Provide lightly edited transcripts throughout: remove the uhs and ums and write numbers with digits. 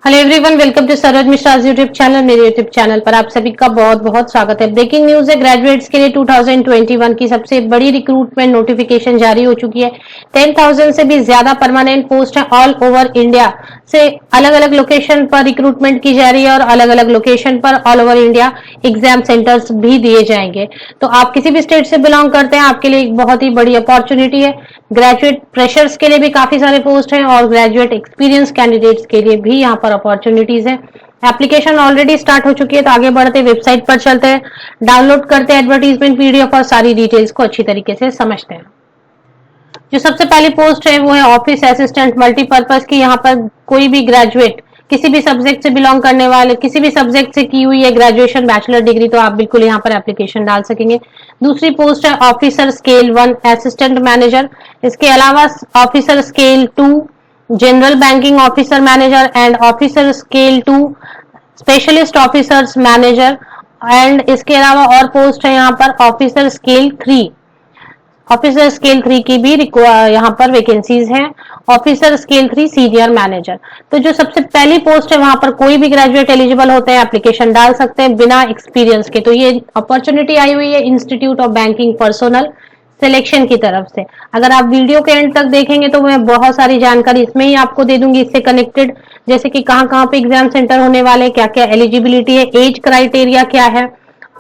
Hello everyone, welcome to Saroj Mishra YouTube channel. मेरे YouTube channel पर आप सभी का बहुत बहुत स्वागत है। ब्रेकिंग न्यूज है, ग्रेजुएट्स के लिए 2021 की सबसे बड़ी रिक्रूटमेंट नोटिफिकेशन जारी हो चुकी है। 10,000 से भी ज्यादा परमानेंट पोस्ट है ऑल ओवर इंडिया से। अलग अलग लोकेशन पर रिक्रूटमेंट की जा रही है और अलग अलग लोकेशन पर all over India exam centres भी दिए जाएंगे। तो आप किसी भी स्टेट से बिलोंग करते हैं, आपके लिए एक बहुत ही बड़ी अपॉर्चुनिटी है। ग्रेजुएट फ्रेशर्स के लिए भी काफी सारे पोस्ट हैं और ग्रेजुएट एक्सपीरियंस कैंडिडेट्स के लिए भी यहाँ पर अपॉर्चुनिटीज है। एप्लीकेशन ऑलरेडी स्टार्ट हो चुकी है, तो आगे बढ़ते वेबसाइट पर चलते हैं, डाउनलोड करते हैं एडवर्टीजमेंट पीडीएफ और सारी डिटेल्स को अच्छी तरीके से समझते हैं। जो सबसे पहली पोस्ट है वो है ऑफिस असिस्टेंट मल्टीपर्पज की। यहाँ पर कोई भी ग्रेजुएट किसी भी सब्जेक्ट से बिलोंग करने वाले, किसी भी सब्जेक्ट से की हुई है ग्रेजुएशन बैचलर डिग्री, तो आप बिल्कुल यहाँ पर एप्लीकेशन डाल सकेंगे। दूसरी पोस्ट है ऑफिसर स्केल 1 असिस्टेंट मैनेजर। इसके अलावा officer scale 2 general banking officer manager and officer scale 2 specialist officers manager. And इसके अलावा और पोस्ट है यहाँ पर ऑफिसर स्केल 3। ऑफिसर स्केल 3 की भी यहाँ पर वैकेंसीज हैं। Officer scale 3 senior manager. तो जो सबसे पहली पोस्ट है वहां पर कोई भी ग्रेजुएट एलिजिबल होते हैं, एप्लीकेशन डाल सकते हैं बिना एक्सपीरियंस के। तो ये अपॉर्चुनिटी आई हुई है Institute of Banking Personnel selection की तरफ से। अगर आप वीडियो के एंड तक देखेंगे तो मैं बहुत सारी जानकारी इसमें ही आपको दे दूंगी इससे कनेक्टेड, जैसे कि कहाँ कहाँ पे एग्जाम सेंटर होने वाले, क्या क्या एलिजिबिलिटी है, एज क्राइटेरिया क्या है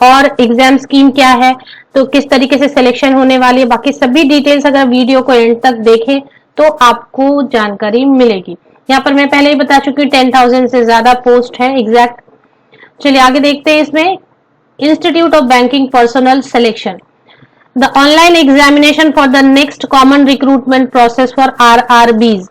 और एग्जाम स्कीम क्या है, तो किस तरीके से सिलेक्शन होने वाली है। बाकी सभी डिटेल्स अगर वीडियो को एंड तक देखें तो आपको जानकारी मिलेगी। यहाँ पर मैं पहले ही बता चुकी हूँ 10,000 से ज्यादा पोस्ट है एग्जैक्ट। चलिए आगे देखते हैं। इसमें Institute of Banking Personnel Selection, the online examination for the next common recruitment process for RRBs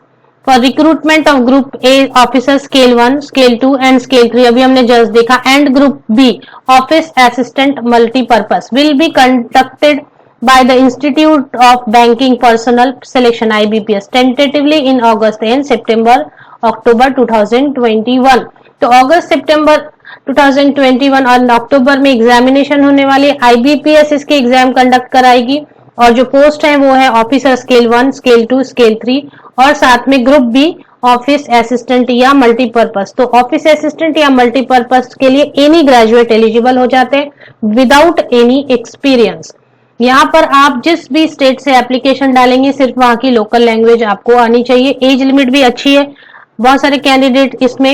for recruitment of group A officer scale 1 scale 2 and scale 3, अभी हमने जस्ट देखा, and group B office assistant multipurpose will be conducted by the Institute of Banking Personnel Selection IBPS tentatively in August and September October 2021। तो अगस्त सितंबर 2021 और अक्टूबर में examination होने वाली है। IBPS इसके एग्जाम कंडक्ट कराएगी और जो पोस्ट है वो है ऑफिसर स्केल 1 स्केल 2 स्केल 3 और साथ में ग्रुप बी ऑफिस असिस्टेंट या मल्टीपर्पज। तो ऑफिस असिस्टेंट या मल्टीपर्पज के लिए एनी ग्रेजुएट एलिजिबल हो जाते हैं विदाउट एनी एक्सपीरियंस। यहाँ पर आप जिस भी स्टेट से एप्लीकेशन डालेंगे सिर्फ वहां की लोकल लैंग्वेज आपको आनी चाहिए। एज लिमिट भी अच्छी है, बहुत सारे कैंडिडेट इसमें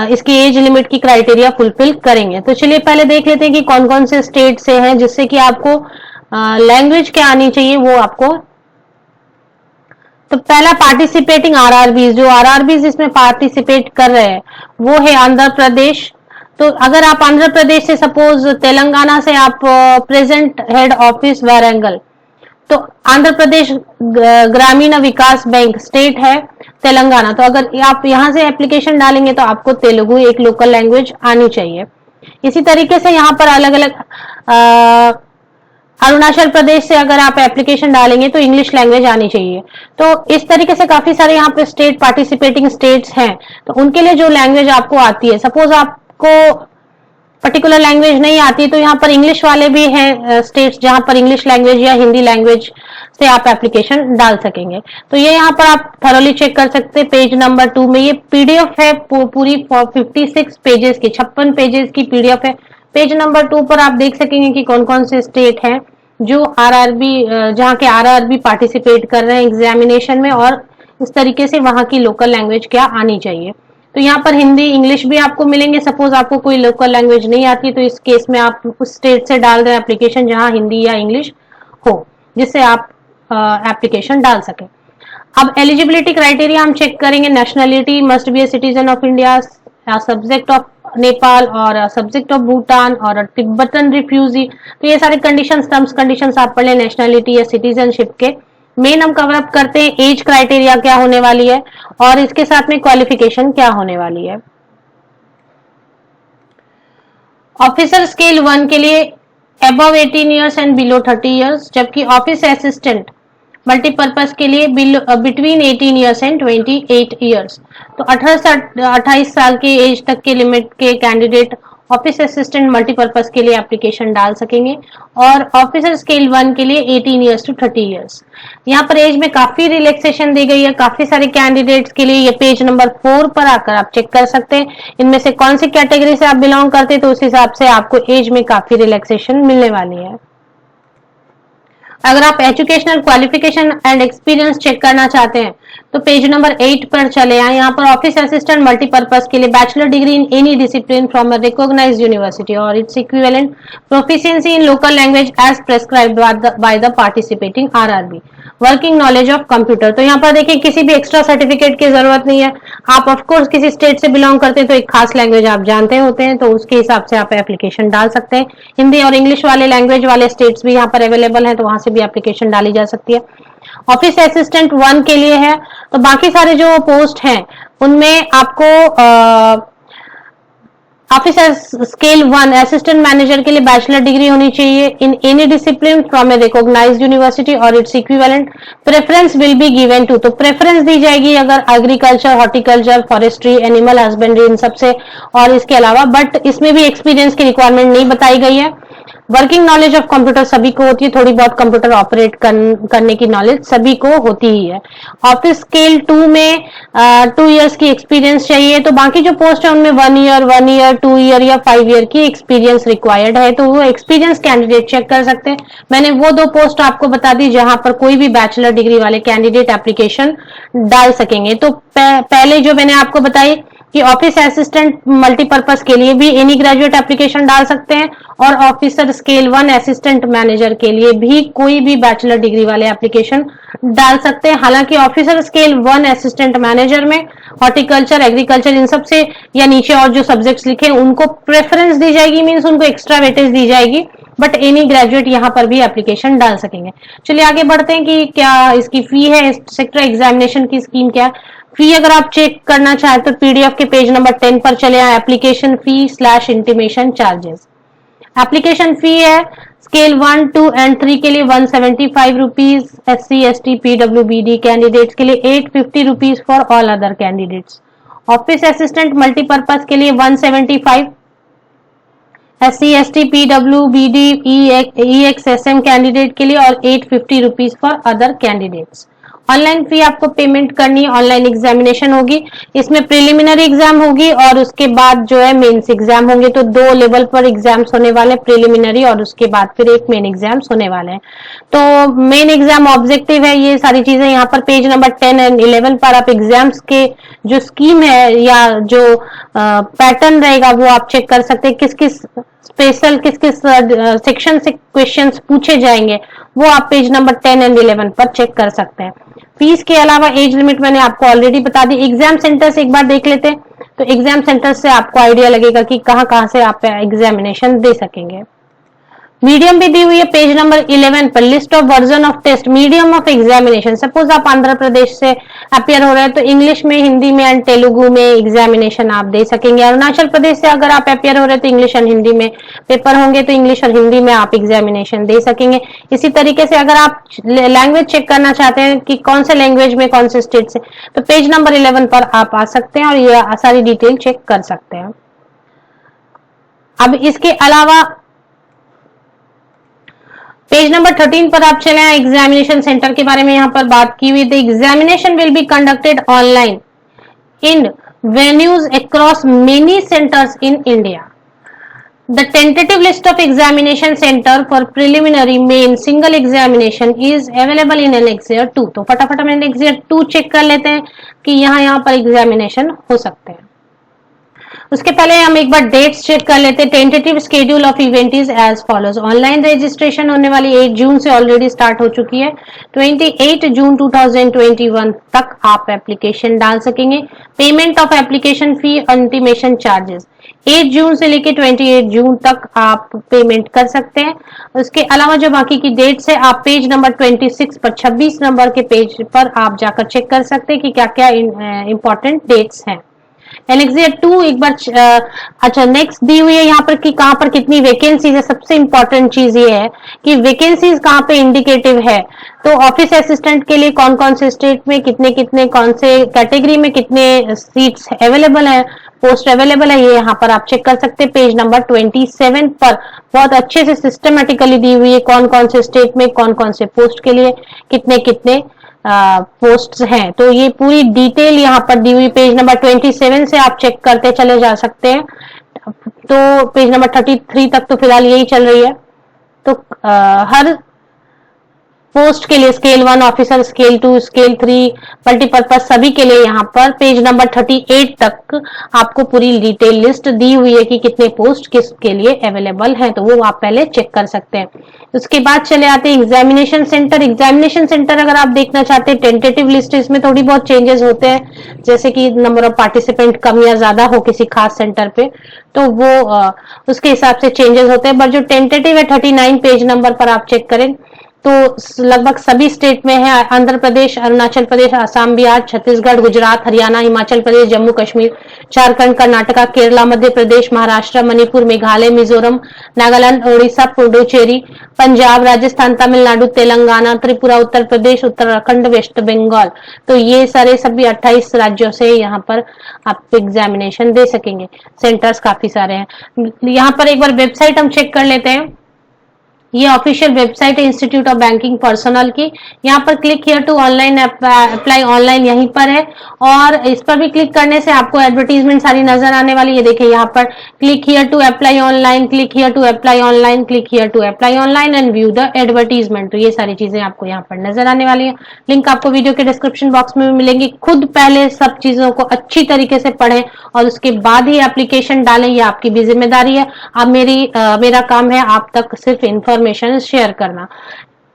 इसकी एज लिमिट की क्राइटेरिया फुलफिल करेंगे। तो चलिए पहले देख लेते हैं कि कौन कौन से स्टेट से हैं जिससे कि आपको लैंग्वेज क्या आनी चाहिए वो आपको। तो पहला पार्टिसिपेटिंग RRBs, जो RRBs इसमें पार्टिसिपेट कर रहे हैं वो है आंध्र प्रदेश। तो अगर आप आंध्र प्रदेश से, सपोज तेलंगाना से आप प्रेजेंट हेड ऑफिस वारंगल, तो आंध्र प्रदेश ग्रामीण विकास बैंक स्टेट है तेलंगाना। तो अगर आप यहां से एप्लीकेशन डालेंगे तो आपको तेलुगु एक लोकल लैंग्वेज आनी चाहिए। इसी तरीके से यहाँ पर अलग अलग अरुणाचल प्रदेश से अगर आप एप्लीकेशन डालेंगे तो इंग्लिश लैंग्वेज आनी चाहिए। तो इस तरीके से काफी सारे यहाँ पे स्टेट पार्टिसिपेटिंग स्टेट्स हैं, तो उनके लिए जो लैंग्वेज आपको आती है, सपोज आपको पर्टिकुलर लैंग्वेज नहीं आती तो यहाँ पर इंग्लिश वाले भी हैं स्टेट्स जहां पर इंग्लिश लैंग्वेज या हिंदी लैंग्वेज से आप एप्लीकेशन डाल सकेंगे। तो ये यहाँ पर आप थॉरोली चेक कर सकते हैं। पेज नंबर 2 में ये पीडीएफ है पूरी 56 पेजेस की, 56 पेजेस की पीडीएफ है। पेज नंबर 2 पर आप देख सकेंगे कि कौन कौन से स्टेट हैं जो जहाँ के RRB पार्टिसिपेट कर रहे हैं एग्जामिनेशन में, और इस तरीके से वहां की लोकल लैंग्वेज क्या आनी चाहिए। तो यहाँ पर हिंदी इंग्लिश भी आपको मिलेंगे। सपोज आपको कोई लोकल लैंग्वेज नहीं आती तो इस केस में आप उस स्टेट से डाल रहे हैं एप्लीकेशन जहां हिंदी या इंग्लिश हो, जिससे आप एप्लीकेशन डाल सके। अब एलिजिबिलिटी क्राइटेरिया हम चेक करेंगे। Nationality must be a citizen of India, subject of Nepal और सब्जेक्ट ऑफ भूटान और तिब्बतन रिफ्यूजी। तो ये सारे कंडीशंस, टर्म्स कंडीशंस आप पढ़ लें नेशनलिटी या सिटीजनशिप के। मेन हम कवर अप करते हैं एज क्राइटेरिया क्या होने वाली है और इसके साथ में क्वालिफिकेशन क्या होने वाली है। ऑफिसर स्केल 1 के लिए above 18 years and below 30 years, जबकि ऑफिस असिस्टेंट मल्टीपर्पज के लिए बिटवीन 18 इयर्स एंड 28 इयर्स। तो 18 से 28 साल के एज तक के लिमिट के कैंडिडेट ऑफिस असिस्टेंट मल्टीपर्पज के लिए एप्लीकेशन डाल सकेंगे और ऑफिसर स्केल 1 के लिए 18 ईयर्स टू 30 ईयर्स। यहाँ पर एज में काफी रिलैक्सेशन दी गई है काफी सारे कैंडिडेट्स के लिए। ये पेज नंबर 4 पर आकर आप चेक कर सकते हैं इनमें से कौन सी कैटेगरी से आप बिलोंग करते हैं, तो उस हिसाब से आपको एज में काफी रिलैक्सेशन मिलने वाली है। अगर आप educational qualification and experience check करना चाहते हैं तो पेज नंबर 8 पर चले आए। यहाँ पर ऑफिस असिस्टेंट मल्टीपर्पज के लिए bachelor degree in any discipline from a recognised university और its equivalent, proficiency in local language as prescribed by the participating RRB, working knowledge of computer. तो यहाँ पर देखिए किसी भी एक्स्ट्रा सर्टिफिकेट की जरूरत नहीं है। आप ऑफकोर्स किसी स्टेट से बिलोंग करते हैं तो एक खास लैंग्वेज आप जानते होते हैं, तो उसके हिसाब से आप एप्लीकेशन डाल सकते हैं। हिंदी और इंग्लिश वाले लैंग्वेज वाले स्टेट्स भी यहाँ पर अवेलेबल हैं, तो वहां से भी एप्लीकेशन डाली जा सकती है। ऑफिस असिस्टेंट 1 के लिए है, तो बाकी सारे जो पोस्ट हैं उनमें आपको ऑफिस स्केल 1 असिस्टेंट मैनेजर के लिए बैचलर डिग्री होनी चाहिए in any discipline from a recognised university और its equivalent, preference will be given to, तो प्रेफरेंस दी जाएगी अगर agriculture, horticulture, forestry, animal husbandry इन सबसे, और इसके अलावा बट इसमें भी एक्सपीरियंस की रिक्वायरमेंट नहीं बताई गई है। वर्किंग नॉलेज ऑफ कंप्यूटर सभी को होती है, थोड़ी बहुत कंप्यूटर ऑपरेट करने की नॉलेज सभी को होती ही है। ऑफिस स्केल 2 में 2 इयर्स की एक्सपीरियंस चाहिए, तो बाकी जो पोस्ट है उनमें 1 ईयर, 2 ईयर या 5 ईयर की एक्सपीरियंस रिक्वायर्ड है, तो वो एक्सपीरियंस कैंडिडेट चेक कर सकते हैं। मैंने वो 2 पोस्ट आपको बता दी जहां पर कोई भी बैचलर डिग्री वाले कैंडिडेट एप्लीकेशन डाल सकेंगे। तो पहले जो मैंने आपको बताई कि ऑफिस असिस्टेंट मल्टीपर्पज के लिए भी एनी ग्रेजुएट एप्लीकेशन डाल सकते हैं और ऑफिसर स्केल 1 असिस्टेंट मैनेजर के लिए भी कोई भी बैचलर डिग्री वाले एप्लीकेशन डाल सकते हैं। हालांकि ऑफिसर स्केल 1 असिस्टेंट मैनेजर में हॉर्टिकल्चर, एग्रीकल्चर इन सब से या नीचे और जो सब्जेक्ट्स लिखे उनको प्रेफरेंस दी जाएगी, मींस उनको एक्स्ट्रा वेटेज दी जाएगी, बट एनी ग्रेजुएट यहाँ पर भी एप्लीकेशन डाल सकेंगे। चलिए आगे बढ़ते हैं कि क्या इसकी फी है, सेक्टर एग्जामिनेशन की स्कीम क्या है। फी अगर आप चेक करना चाहें तो पीडीएफ के पेज नंबर 10 पर चले आए, application fee / intimation charges. Application fee है स्केल 1, 2 एंड 3 के लिए 175 rupees, SC, ST, PWBD candidates के लिए 850 rupees for all other candidates. Office assistant multipurpose के लिए 175, SC, ST, PWBD, EXSM candidate के लिए और 850 rupees for other candidates. Online फी आपको पेमेंट करनी है, ऑनलाइन एग्जामिनेशन होगी, इसमें प्रिलिमिनरी एग्जाम होगी और उसके बाद जो है मेंस एग्जाम होंगे। तो 2 लेवल पर एग्जाम्स होने वाले, प्रिलिमिनरी और उसके बाद फिर एक मेन एग्जाम्स होने वाले हैं। तो मेन एग्जाम ऑब्जेक्टिव है, ये सारी चीजें यहाँ पर पेज नंबर 10 एंड 11 पर आप एग्जाम्स के जो स्कीम है या जो पैटर्न रहेगा वो आप चेक कर सकते हैं। किस किस स्पेशल किस किस सेक्शन से क्वेश्चंस पूछे जाएंगे वो आप पेज नंबर 10 एंड 11 पर चेक कर सकते हैं। फीस के अलावा एज लिमिट मैंने आपको ऑलरेडी बता दी। एग्जाम सेंटर से एक बार देख लेते हैं, तो एग्जाम सेंटर से आपको आइडिया लगेगा कि कहां से आप एग्जामिनेशन दे सकेंगे। मीडियम भी दी हुई है पेज नंबर 11 पर, list of version of test, medium of examination. Suppose आप आंध्र प्रदेश से अपियर हो रहे हैं तो इंग्लिश में, हिंदी में एंड तेलुगु में एग्जामिनेशन आप दे सकेंगे। अरुणाचल प्रदेश से अगर आप अपियर हो रहे हैं तो इंग्लिश और हिंदी में पेपर होंगे, तो इंग्लिश और हिंदी में आप एग्जामिनेशन दे सकेंगे। इसी तरीके से अगर आप लैंग्वेज चेक करना चाहते हैं कि कौन से लैंग्वेज में कौन से स्टेट से, तो पेज नंबर 11 पर आप आ सकते हैं और ये सारी डिटेल चेक कर सकते हैं। अब इसके अलावा पेज नंबर 13 पर आप चले आए, एग्जामिनेशन सेंटर के बारे में यहाँ पर बात की हुई। The examination will be conducted online in venues across many centres in India. The tentative list of examination center for preliminary main single examination is available in Annexure 2। तो फटाफट हम Annexure 2 चेक कर लेते हैं कि यहाँ पर एग्जामिनेशन हो सकते हैं। उसके पहले हम एक बार डेट्स चेक कर लेते हैं। Tentative schedule of event is as follows. Online registration होने वाली 8 जून से ऑलरेडी स्टार्ट हो चुकी है। 28 जून 2021 तक आप एप्लीकेशन डाल सकेंगे। Payment of application fee, intimation charges 8 जून से लेके 28 जून तक आप पेमेंट कर सकते हैं। उसके अलावा जो बाकी की डेट्स है आप पेज नंबर 26 पर, 26 नंबर के पेज पर आप जाकर चेक कर सकते हैं कि क्या क्या इंपॉर्टेंट डेट्स हैं। एनेक्सियर 2 एक बार अच्छा नेक्स्ट दी हुई है यहाँ पर कि कहाँ पर कितनी वैकेंसीज है। सबसे इंपॉर्टेंट चीज ये है कि वैकेंसीज कहाँ पे इंडिकेटिव है। तो ऑफिस असिस्टेंट के लिए कौन कौन से स्टेट में कितने कितने, कौन से कैटेगरी में कितने सीट्स अवेलेबल है, पोस्ट अवेलेबल है, ये यहाँ पर आप चेक कर सकते हैं। पेज नंबर 27 पर बहुत अच्छे से सिस्टमेटिकली दी हुई है कौन कौन से स्टेट में कौन कौन से पोस्ट के लिए कितने कितने पोस्ट्स हैं। तो ये पूरी डिटेल यहाँ पर दी हुई पेज नंबर 27 से आप चेक करते चले जा सकते हैं। तो पेज नंबर 33 तक तो फिलहाल यही चल रही है। तो हर पोस्ट के लिए scale 1 officer, scale 2, scale 3, multipurpose सभी के लिए यहाँ पर पेज नंबर 38 तक आपको पूरी डिटेल लिस्ट दी हुई है कि कितने पोस्ट किसके लिए अवेलेबल हैं। तो वो आप पहले चेक कर सकते हैं। उसके बाद चले आते हैं एग्जामिनेशन सेंटर। एग्जामिनेशन सेंटर अगर आप देखना चाहते हैं टेंटेटिव लिस्ट, इसमें थोड़ी बहुत चेंजेस होते हैं, जैसे कि नंबर ऑफ पार्टिसिपेंट कम या ज्यादा हो किसी खास सेंटर पे, तो वो उसके हिसाब से चेंजेस होते हैं। बट जो टेंटेटिव है 39 पेज नंबर पर आप चेक करें तो लगभग सभी स्टेट में है। आंध्र प्रदेश, अरुणाचल प्रदेश, असम, बिहार, छत्तीसगढ़, गुजरात, हरियाणा, हिमाचल प्रदेश, जम्मू कश्मीर, झारखंड, कर्नाटका, केरला, मध्य प्रदेश, महाराष्ट्र, मणिपुर, मेघालय, मिजोरम, नागालैंड, ओडिशा, पुडुचेरी, पंजाब, राजस्थान, तमिलनाडु, तेलंगाना, त्रिपुरा, उत्तर प्रदेश, उत्तराखंड, वेस्ट बंगाल। तो ये सारे सभी 28 राज्यों से यहाँ पर आप एग्जामिनेशन दे सकेंगे। सेंटर्स काफी सारे हैं। यहाँ पर एक बार वेबसाइट हम चेक कर लेते हैं। ये ऑफिशियल वेबसाइट है इंस्टीट्यूट ऑफ बैंकिंग पर्सनल की। यहाँ पर click here to online apply online यहीं पर है, और इस पर भी क्लिक करने से आपको एडवर्टीजमेंट सारी नजर आने वाली। ये देखिए यहाँ पर click here to apply online, click here to apply online, click here to apply online and view the advertisement. तो ये सारी चीजें आपको यहाँ पर नजर आने वाली है। लिंक आपको वीडियो के डिस्क्रिप्शन बॉक्स में मिलेंगी। खुद पहले सब चीजों को अच्छी तरीके से पढ़ें और उसके बाद ही एप्लीकेशन डालें, ये आपकी भी जिम्मेदारी है। अब मेरा काम है आप तक सिर्फ इन्फॉर्मेशन शेयर करना।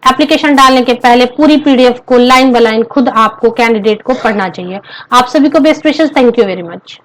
एप्लीकेशन डालने के पहले पूरी पीडीएफ को लाइन बाय लाइन खुद आपको कैंडिडेट को पढ़ना चाहिए। आप सभी को best wishes. Thank you very much.